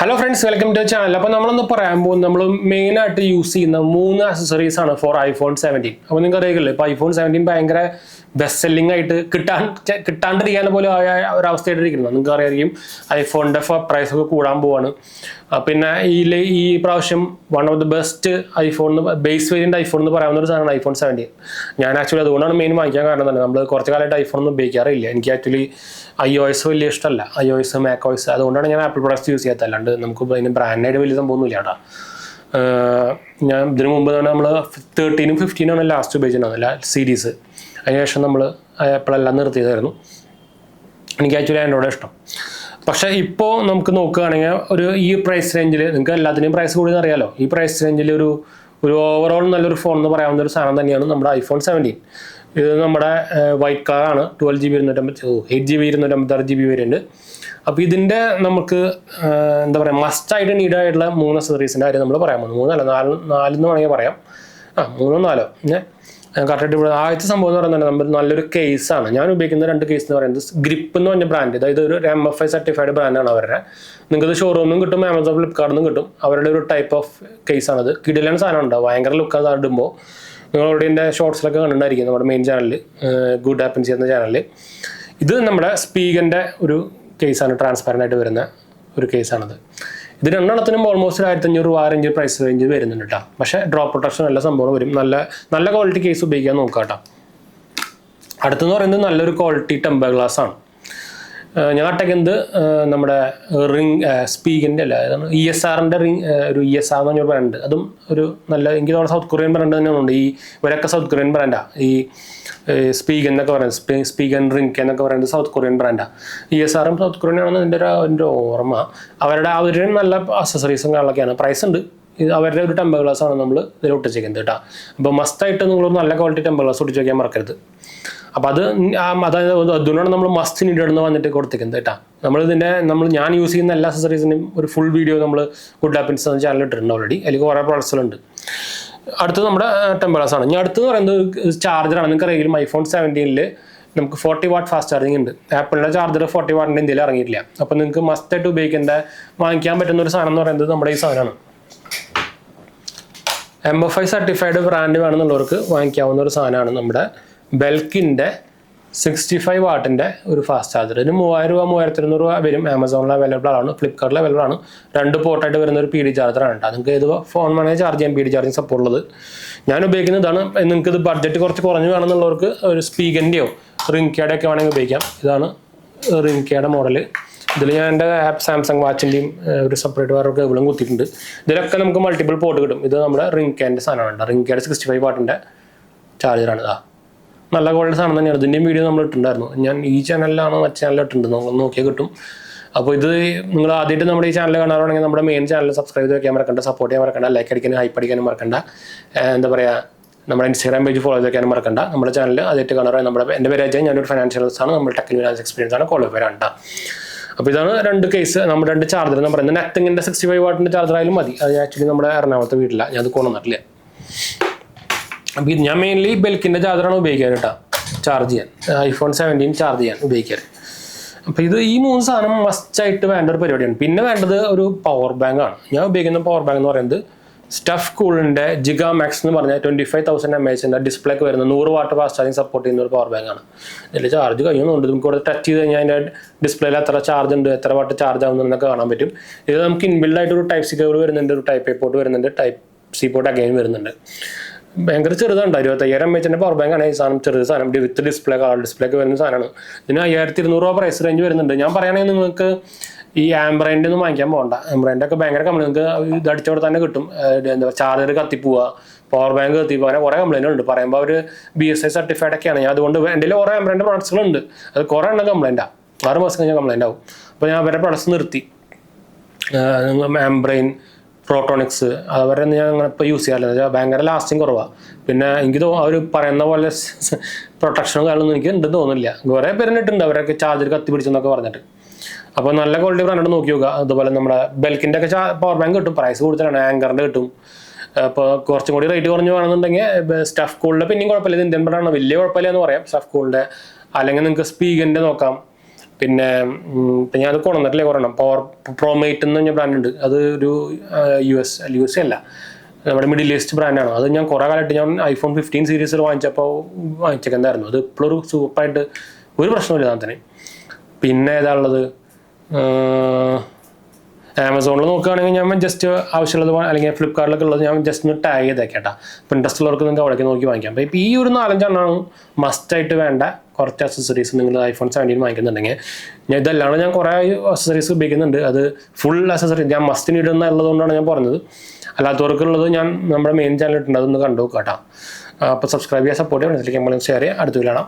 Hello friends, welcome to the channel. അപ്പോൾ നമ്മളൊന്ന് പറയാൻ പോകുന്നത് നമ്മൾ മെയിൻ ആയിട്ട് യൂസ് ചെയ്യുന്ന 3 ആക്സസറീസ് ആണ് ഫോർ ഐഫോൺ 17. അപ്പോൾ നിങ്ങൾക്ക് അറിയില്ലേ ഇപ്പോൾ ഐഫോൺ 17 ഭയങ്കര ബെസ്റ്റ് സെല്ലിംഗ് ആയിട്ട് കിട്ടാണ്ടിരിക്കാൻ പോലെ ആയ ഒരു അവസ്ഥയായിട്ട് ഇരിക്കുന്നത്. നിങ്ങൾക്ക് അറിയായിരിക്കും ഐഫോണിൻ്റെ പ്രൈസ് ഒക്കെ കൂടാൻ പോവാണ്. പിന്നെ ഈ പ്രാവശ്യം one of the best iPhone base variant iPhone എന്ന് പറയാവുന്ന ഒരു സാധനമാണ് ഐഫോൺ 17. ഞാൻ ആക്ച്വലി അതുകൊണ്ടാണ് മെയിൻ വാങ്ങിക്കാൻ കാരണം തന്നെ. നമ്മൾ കുറച്ച് കാലമായിട്ട് ഐഫോൺ ഒന്നും ഉപയോഗിക്കാറില്ല. എനിക്ക് ആക്ച്വലി iOS വലിയ ഇഷ്ടമല്ല, iOS macOS. അതുകൊണ്ടാണ് ഞാൻ ആപ്പിൾ പ്രൊഡക്ട്സ് യൂസ് ചെയ്യാത്തത്. അല്ലാണ്ട് നമുക്ക് അതിന് ബ്രാൻഡായിട്ട് വലിയ സംഭവമൊന്നുമില്ല കേട്ടോ. ഞാൻ ഇതിനു മുമ്പ് തന്നെ നമ്മൾ 13ഉം 15ആണ് ലാസ്റ്റ് ഉപയോഗിച്ചിട്ടുണ്ടാകുന്നില്ല സീരീസ്. അതിനുശേഷം നമ്മൾ ആപ്പിളെല്ലാം നിർത്തിയതായിരുന്നു. എനിക്ക് ആക്ച്വലി ആൻഡ്രോയിഡ് ഇഷ്ടം. പക്ഷേ ഇപ്പോൾ നമുക്ക് നോക്കുകയാണെങ്കിൽ ഈ പ്രൈസ് റേഞ്ചിൽ നിങ്ങൾക്ക് എല്ലാത്തിനും പ്രൈസ് കൂടി അറിയാലോ. ഈ പ്രൈസ് റേഞ്ചിൽ ഒരു ഓവറോൾ നല്ലൊരു ഫോൺ എന്ന് പറയാവുന്ന ഒരു സാധനം തന്നെയാണ് നമ്മുടെ ഐഫോൺ 17. ഇത് നമ്മുടെ വൈറ്റ് കളറാണ്. 12GB 8GB 256GB variant. അപ്പോൾ ഇതിൻ്റെ നമുക്ക് എന്താ പറയുക മസ്റ്റായിട്ട് നീഡായിട്ടുള്ള 3 അക്സസറീസിൻ്റെ കാര്യം നമ്മൾ പറയാൻ പോകുന്നു. 3 അല്ല 4 എന്ന് വേണമെങ്കിൽ പറയാം. 3 4 കറക്റ്റായിട്ട് ഇവിടെ ആദ്യത്തെ സംഭവം എന്ന് പറയുന്നത് നമ്മൾ നല്ലൊരു കേസാണ്. ഞാൻ ഉപയോഗിക്കുന്ന 2 കേസ് എന്ന് പറയുന്നത് ഗ്രിപ്പ് എന്ന് പറഞ്ഞ ബ്രാൻഡ്. അതായത് ഒരു MFI സർട്ടിഫൈഡ് ബ്രാൻഡാണ് അവരുടെ. നിങ്ങൾക്കത് ഷോറൂമിലും കിട്ടും, ആമസോൺ ഫ്ലിപ്കാർട്ടിൽ നിന്നും കിട്ടും. അവരുടെ ഒരു ടൈപ്പ് ഓഫ് കേസാണത്. കിടിലൻ സാധനം ഉണ്ടാവും, ഭയങ്കര ലുക്കാണ് അത് ഇടുമ്പോൾ. നിങ്ങളോട് എൻ്റെ ഷോർട്സിലൊക്കെ കണ്ടിട്ടുണ്ടായിരിക്കും നമ്മുടെ മെയിൻ ചാനലിൽ, ഗുഡ് ആപ്പൻസ് ചെയ്യുന്ന ചാനലിൽ. ഇത് നമ്മുടെ സ്പീഗറിൻ്റെ ഒരു കേസാണ്, ട്രാൻസ്പാരൻ്റ് ആയിട്ട് വരുന്ന ഒരു കേസാണത്. ഇത് രണ്ടെണ്ണത്തിനും ഓൾമോസ്റ്റ് 1500 പ്രൈസ് റേഞ്ച് വരുന്നുണ്ട് കേട്ടോ. പക്ഷേ ഡ്രോപ്പ് പ്രൊട്ടക്ഷൻ എല്ലാ സംഭവം വരും. നല്ല ക്വാളിറ്റി കേസ് ഉപയോഗിക്കാൻ നോക്കാം കേട്ടോ. അടുത്തെന്ന് പറയുന്നത് നല്ലൊരു ക്വാളിറ്റി ടെമ്പർ ഗ്ലാസ് ആണ്. ഞാൻ ഇട്ടേക്കുന്നത് നമ്മുടെ സ്പീഗറിൻ്റെ അല്ല, അതാണ് ESRൻ്റെ ഒരു ESR എന്ന് പറഞ്ഞൊരു ബ്രാൻഡ്. അതും ഒരു നല്ല, എനിക്ക് തോന്നുന്നു സൗത്ത് കൊറിയൻ ബ്രാൻഡ് തന്നെയുണ്ട്. ഇവരൊക്കെ സൗത്ത് കൊറിയൻ ബ്രാൻഡാണ്. ഈ സ്പീഗൻ എന്നൊക്കെ പറയുന്നത്, സ്പീഗൻ റിങ്ക് എന്നൊക്കെ പറയുന്നത് സൗത്ത് കൊറിയൻ ബ്രാൻഡാണ്. ESRും സൗത്ത് കൊറിയൻ ആണെന്ന് എൻ്റെ ഓർമ്മ. അവരുടെ നല്ല അക്സസറീസും കാര്യങ്ങളൊക്കെയാണ്. പ്രൈസ് ഉണ്ട്. ഇത് അവരുടെ ഒരു ടെമ്പർ ഗ്ലാസ് ആണ് നമ്മൾ ഇതിൽ ഒട്ടിച്ചേക്കുന്നത് കേട്ടോ. അപ്പോൾ മസ്റ്റായിട്ട് നിങ്ങളൊരു നല്ല ക്വാളിറ്റി ടെമ്പർ ഗ്ലാസ് ഒട്ടിച്ച് വയ്ക്കാൻ മറക്കരുത്. അപ്പോൾ അതായത് അതുകൊണ്ടാണ് നമ്മൾ മസ്റ്റ് നീഡെന്ന് വന്നിട്ട് കൊടുത്തിരിക്കുന്നത് കേട്ടോ. ഞാൻ യൂസ് ചെയ്യുന്ന എല്ലാ അക്സസറീസിനും ഒരു ഫുൾ വീഡിയോ നമ്മൾ ഗുഡ് ആപ്പൻസ് എന്ന ചാനൽ ഇട്ടിട്ടുണ്ട് ഓൾറെഡി. അതിൽ കുറേ പ്രോഡക്ട്സുകളുണ്ട്. അടുത്തത് നമ്മുടെ ടെമ്പർ ഗ്ലാസ് ആണ്. ഇനി അടുത്തത് പറയുന്നത് ചാർജറാണ്. നിങ്ങൾക്ക് അറിയാം ഐഫോൺ 17 നമുക്ക് 40 വാട്ട് ഫാസ്റ്റ് ചാർജിങ് ഉണ്ട്. ആപ്പിളിൻ്റെ ചാർജർ 40 വാട്ടിൻ്റെ ഇന്ത്യയിൽ ഇറങ്ങിയിട്ടില്ല. അപ്പോൾ നിങ്ങൾക്ക് മസ്റ്റായിട്ട് വാങ്ങിക്കാൻ പറ്റുന്ന ഒരു സാധനം എന്ന് പറയുന്നത് നമ്മുടെ ഈ സാധനമാണ്. MFI സർട്ടിഫൈഡ് ബ്രാൻഡ് വേണമെന്നുള്ളവർക്ക് വാങ്ങിക്കാവുന്ന ഒരു സാധനമാണ് നമ്മുടെ ബെൽക്കിൻ്റെ 65 വാട്ടിൻ്റെ ഒരു ഫാസ്റ്റ് ചാർജർ. ഇതിന് 3000 രൂപ 3200 രൂപ വരും. ആമസോണിൽ അവൈലബിൾ ആണ്, ഫ്ലിപ്കാർട്ടിൽ അവൈലബിൾ ആണ്. 2 പോർട്ടായിട്ട് വരുന്ന ഒരു PD ചാർജറാണ് കേട്ടോ. നിങ്ങൾക്ക് ഏത് ഫോൺ വേണമെങ്കിൽ ചാർജ് ചെയ്യാൻ PD ചാർജിങ് സപ്പോർട്ട് ഉള്ളത്. ഞാൻ ഉപയോഗിക്കുന്നതാണ്. നിങ്ങൾക്ക് ഇത് ബഡ്ജറ്റ് കുറച്ച് കുറഞ്ഞ് വേണമെന്നുള്ളവർക്ക് ഒരു സ്പീഗറിൻ്റെയോ റിങ്കയുടെ ഒക്കെ വേണമെങ്കിൽ ഉപയോഗിക്കാം. ഇതാണ് റിങ്കയുടെ മോഡൽ. ഇതിൽ ഞാൻ എൻ്റെ സാംസങ് വാച്ചിൻ്റെയും ഒരു സെപ്പറേറ്റ് വേറെ കേബിളും കുത്തിയിട്ടുണ്ട്. ഇതിലൊക്കെ നമുക്ക് മൾട്ടിപ്പിൾ പോർട്ട് കിട്ടും. ഇത് നമ്മുടെ റിങ്കയുടെ സാധനമാണ്. റിങ്കയുടെ 65 വാട്ടിൻ്റെ ചാർജറാണ്. നല്ല ക്വാളിറ്റി സാധനം തന്നെയാണ്. ഇതിൻ്റെയും വീഡിയോ നമ്മൾ ഇട്ടിട്ടുണ്ടായിരുന്നു. ഞാൻ ഈ ചാനലിലാണ് മറ്റു ചാനലിൽ ഇട്ടിട്ടുണ്ട്. നമ്മൾ നോക്കിയാൽ കിട്ടും. അപ്പോൾ ഇത് നിങ്ങൾ ആദ്യമായിട്ട് നമ്മുടെ ഈ ചാനൽ കാണാറുണ്ടെങ്കിൽ നമ്മുടെ മെയിൻ ചാനൽ സബ്സ്ക്രൈബ് ചെയ്ത് വയ്ക്കാൻ മറക്കണ്ട, സപ്പോർട്ട് ചെയ്യാൻ മറക്കണ്ട, ലൈക്ക് അടിക്കാനും ഹൈപ്പ് അടിക്കാനും മറക്കണ്ട. എന്താ പറയുക, നമ്മുടെ ഇൻസ്റ്റാഗ്രാം പേജ് ഫോളോ ചെയ്ത് വയ്ക്കാനും മറക്കണ്ട. നമ്മുടെ ചാനൽ ആദ്യമായിട്ട് കാണാറുണ്ട്. എൻ്റെ പേര് അജയ്, ഞാനൊരു ഫൈനാൻഷ്യൽസ് ആണ്. നമ്മൾ ടെക്നിക്കൽ ഫിനാൻസ് എക്സ്പീരിയൻസ് ആണ്, ക്വാളിഫൈഡ് ആണ്. അപ്പോൾ ഇതാണ് 2 കേസ്. നമ്മുടെ 2 ചാർജർ എന്ന് പറയുന്നത് നത്തിങ്ങിൻ്റെ 65 വാട്ടിൻ്റെ ചാർജർ ആയാലും മതി. അത് ആക്ച്വലി നമ്മുടെ എറണാകുളത്തെ വീട്ടിലാണ്, ഞാൻ അത് കൊണ്ടുവന്നിട്ടില്ല. അപ്പോൾ ഞാൻ മെയിൻലി ബെൽക്കിൻ്റെ ചാർജറാണ് ഉപയോഗിക്കാറ് കേട്ടോ, ചാർജ് ചെയ്യാൻ. ഐഫോൺ 17 ചാർജ് ചെയ്യാൻ ഉപയോഗിക്കാറ്. അപ്പോൾ ഈ 3 സാധനം മസ്റ്റായിട്ട് വേണ്ട ഒരു പരിപാടിയാണ്. പിന്നെ വേണ്ടത് ഒരു പവർ ബാങ്ക് ആണ്. ഞാൻ ഉപയോഗിക്കുന്ന പവർ ബാങ്ക് എന്ന് പറയുന്നത് സ്റ്റഫ് കൂളിൻ്റെ ജിഗാ മാക്സ് എന്ന് പറഞ്ഞാൽ 25,000 mAh ഡിസ്പ്ലേക്ക് വരുന്ന 100 വാട്ട് ഫാസ്റ്റ് ചാർജിങ് സപ്പോർട്ട് ചെയ്യുന്ന ഒരു പവർ ബാങ്ക് ആണ്. ഇതിൽ ചാർജ് കഴിയുന്നുണ്ട്. നമുക്ക് ഇവിടെ ടച്ച് ചെയ്ത് കഴിഞ്ഞാൽ അതിൻ്റെ ഡിസ്പ്ലേയിൽ എത്ര ചാർജ് ഉണ്ട്, എത്ര വാട്ട് ചാർജ് ആവുന്നതെന്നൊക്കെ കാണാൻ പറ്റും. ഇത് നമുക്ക് ഇൻബിൽഡ് ആയിട്ട് ഒരു ടൈപ്പ് സി കേബിൾ വരുന്നുണ്ട്, ഒരു ടൈപ്പ് എ പോർട്ട് വരുന്നുണ്ട്, ടൈപ്പ് സി പോർട്ട് അഗൈൻ വരുന്നുണ്ട്. ഭയങ്കര ചെറുതാണ്. 25,000 mAh പവർ ബാങ്ക് ആണ് ഈ സാധനം. ചെറിയ സാധനം വിത്ത് ഡിസ്പ്ലേ, കളർ ഡിസ്പ്ലേക്ക് വരുന്ന സാധനമാണ്. ഇതിന് 1200 രൂപ പ്രൈസ് റേഞ്ച് വരുന്നുണ്ട്. ഞാൻ പറയുകയാണെങ്കിൽ നിങ്ങൾക്ക് ഈ ആംബ്രൈൻ്റെ ഒന്നും വാങ്ങിക്കാൻ പോകണ്ട. ആംബ്രൈൻ്റെ ഒക്കെ ഭയങ്കര കംപ്ലൈൻറ്റ്. നിങ്ങൾക്ക് ഇത് അടിച്ചോടെ തന്നെ കിട്ടും. എന്താ ചാർജർ കത്തിപ്പോവുക, പവർ ബാങ്ക് കത്തിപ്പോവുക, അങ്ങനെ കുറേ കംപ്ലൈൻറ്റുകളുണ്ട്. പറയുമ്പോൾ അവർ BSI സർട്ടിഫൈഡ് ഒക്കെയാണ്. ഞാൻ അതുകൊണ്ട് എൻ്റെ കുറേ ആംബ്രൈൻ്റെ പ്രൊഡക്ട്സുകളുണ്ട്. അത് കുറേ എണ്ണം കംപ്ലൈൻറ്റാണ്. 6 മാസം കഴിഞ്ഞാൽ കംപ്ലൈൻ്റ് ആവും. അപ്പോൾ ഞാൻ അവരുടെ പ്രൊഡക്ട്സ് നിർത്തി. ആംബ്രൈൻ, പ്രോട്ടോണിക്സ് അവരെ ഞാൻ അങ്ങനെ ഇപ്പോൾ യൂസ് ചെയ്യാറില്ല. ഭയങ്കര ലാസ്റ്റിങ് കുറവാണ്. പിന്നെ എനിക്ക് അവർ പറയുന്ന പോലെ പ്രൊട്ടക്ഷനും കാര്യമൊന്നും എനിക്ക് ഉണ്ടെന്ന് തോന്നുന്നില്ല. കുറേ പേരിട്ടുണ്ട് അവരൊക്കെ ചാർജർ കത്തി പിടിച്ചെന്നൊക്കെ പറഞ്ഞിട്ട്. അപ്പോൾ നല്ല ക്വാളിറ്റി ബ്രാൻഡ് നോക്കി നോക്കുക. അതുപോലെ നമ്മുടെ ബെൽക്കിൻ്റെ ഒക്കെ പവർ ബാങ്ക് കിട്ടും. പ്രൈസ് കൂടുതലാണ്. ആങ്കറിൻ്റെ കിട്ടും. അപ്പോൾ കുറച്ചും കൂടി റേറ്റ് കുറഞ്ഞ് വേണമെന്നുണ്ടെങ്കിൽ സ്റ്റഫ് കൂളിൻ്റെ പിന്നെയും കുഴപ്പമില്ല. ഇത് ഇന്ത്യൻ ബ്രാൻഡാണ്, വലിയ കുഴപ്പമില്ല എന്ന് പറയാം സ്റ്റഫ് കൂളിൻ്റെ. അല്ലെങ്കിൽ നിങ്ങൾക്ക് സ്പീഗറിൻ്റെ നോക്കാം. പിന്നെ ഞാൻ കൊണ്ടുവന്നിട്ടില്ലേ കുറയണം പ്രോമേറ്റ് എന്ന് പറഞ്ഞ ബ്രാൻഡ് ഉണ്ട്. അത് ഒരു US അല്ല, നമ്മുടെ മിഡിൽ ഈസ്റ്റ് ബ്രാൻഡാണ്. അത് ഞാൻ കുറേ കാലമായിട്ട് ഞാൻ iPhone 15 സീരീസിൽ വാങ്ങിച്ചേക്കുന്നതായിരുന്നു. അത് ഇപ്പോഴൊരു സൂപ്പറായിട്ട് ഒരു പ്രശ്നമില്ല സാധനത്തിന്. പിന്നെ ഏതാ ഉള്ളത്, ആമസോണിൽ നോക്കുകയാണെങ്കിൽ ഞാൻ ജസ്റ്റ് ആവശ്യമുള്ളത്, അല്ലെങ്കിൽ ഫ്ലിപ്കാർട്ടിലൊക്കെ ഉള്ളത് ഞാൻ ജസ്റ്റ് ഒന്ന് ടാഗ് ചെയ്തേക്കേട്ടാ. അപ്പോൾ ഇൻട്രസ്റ്റ് ഉള്ളവർക്ക് നിങ്ങൾക്ക് അവിടേക്ക് നോക്കി വാങ്ങിക്കാം. അപ്പോൾ ഇപ്പോൾ ഈ ഒരു 4-5 എണ്ണമാണ് മസ്റ്റായിട്ട് വേണ്ട കുറച്ച് അക്സസറീസ് നിങ്ങൾ iPhone 17 വാങ്ങിക്കുന്നുണ്ടെങ്കിൽ. ഞാൻ ഇതല്ലാണ്ട് ഞാൻ കുറേ അക്സസറീസ് ഉപയോഗിക്കുന്നുണ്ട്. അത് ഫുൾ അക്സസറീസ് ഞാൻ മസ്റ്റിന് ഇടുന്നുള്ളതുകൊണ്ടാണ് ഞാൻ പറഞ്ഞത്. അല്ലാത്തവർക്കുള്ളത് ഞാൻ നമ്മുടെ മെയിൻ ചാനൽ ഇട്ടുണ്ട്, അതൊന്ന് കണ്ടു നോക്കാം കേട്ടോ. അപ്പോൾ സബ്സ്ക്രൈബ് ചെയ്യുക, സപ്പോർട്ട് ചെയ്യുക, ഷെയർ ചെയ്യുക. അടുത്ത് കാണാം.